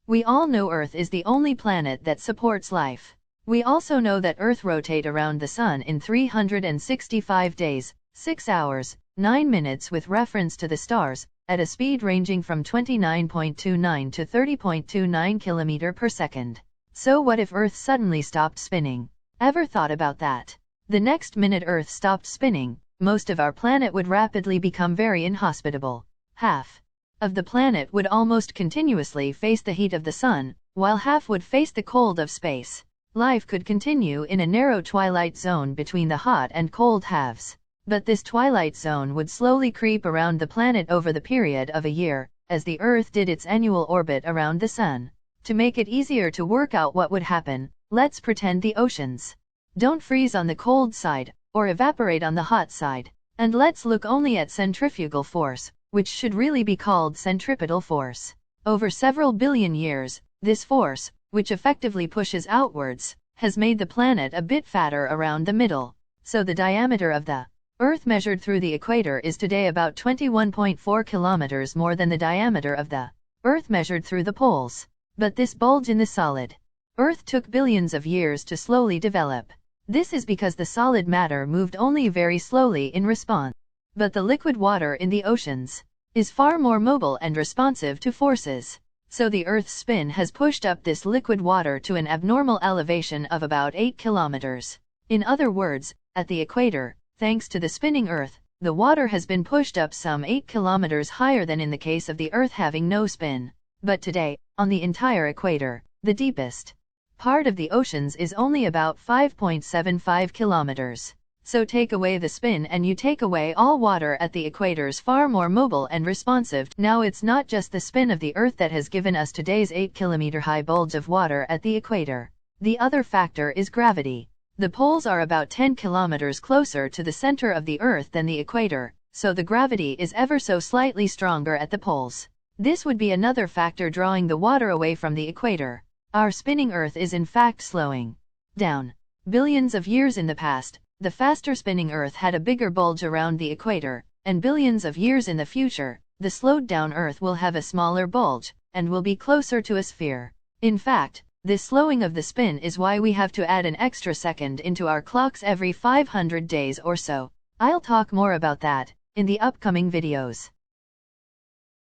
We all know Earth is the only planet that supports life. We also know that Earth rotates around the Sun in 365 days, 6 hours, 9 minutes with reference to the stars, at a speed ranging from 29.29 to 30.29 km per second. So what if Earth suddenly stopped spinning? Ever thought about that? The next minute Earth stopped spinning, most of our planet would rapidly become very inhospitable. Half of the planet would almost continuously face the heat of the Sun, while half would face the cold of space. Life could continue in a narrow twilight zone between the hot and cold halves. But this twilight zone would slowly creep around the planet over the period of a year, as the Earth did its annual orbit around the Sun. To make it easier to work out what would happen, let's pretend the oceans don't freeze on the cold side, or evaporate on the hot side. And let's look only at centrifugal force, which should really be called centripetal force. Over several billion years, this force, which effectively pushes outwards, has made the planet a bit fatter around the middle. So the diameter of the Earth measured through the equator is today about 21.4 kilometers more than the diameter of the Earth measured through the poles. But this bulge in the solid Earth took billions of years to slowly develop. This is because the solid matter moved only very slowly in response. But the liquid water in the oceans is far more mobile and responsive to forces. So the Earth's spin has pushed up this liquid water to an abnormal elevation of about 8 kilometers. In other words, at the equator, thanks to the spinning Earth, the water has been pushed up some 8 kilometers higher than in the case of the Earth having no spin. But today, on the entire equator, the deepest part of the oceans is only about 5.75 kilometers. So take away the spin and you take away all water at the equator's far more mobile and responsive. Now it's not just the spin of the Earth that has given us today's 8-kilometer high bulge of water at the equator. The other factor is gravity. The poles are about 10 kilometers closer to the center of the Earth than the equator, so the gravity is ever so slightly stronger at the poles. This would be another factor drawing the water away from the equator. Our spinning Earth is in fact slowing down. Billions of years in the past, the faster spinning Earth had a bigger bulge around the equator, and billions of years in the future, the slowed down Earth will have a smaller bulge, and will be closer to a sphere. In fact, this slowing of the spin is why we have to add an extra second into our clocks every 500 days or so. I'll talk more about that in the upcoming videos.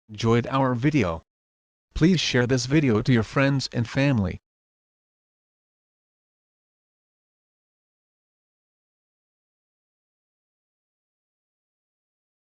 Enjoyed our video? Please share this video to your friends and family.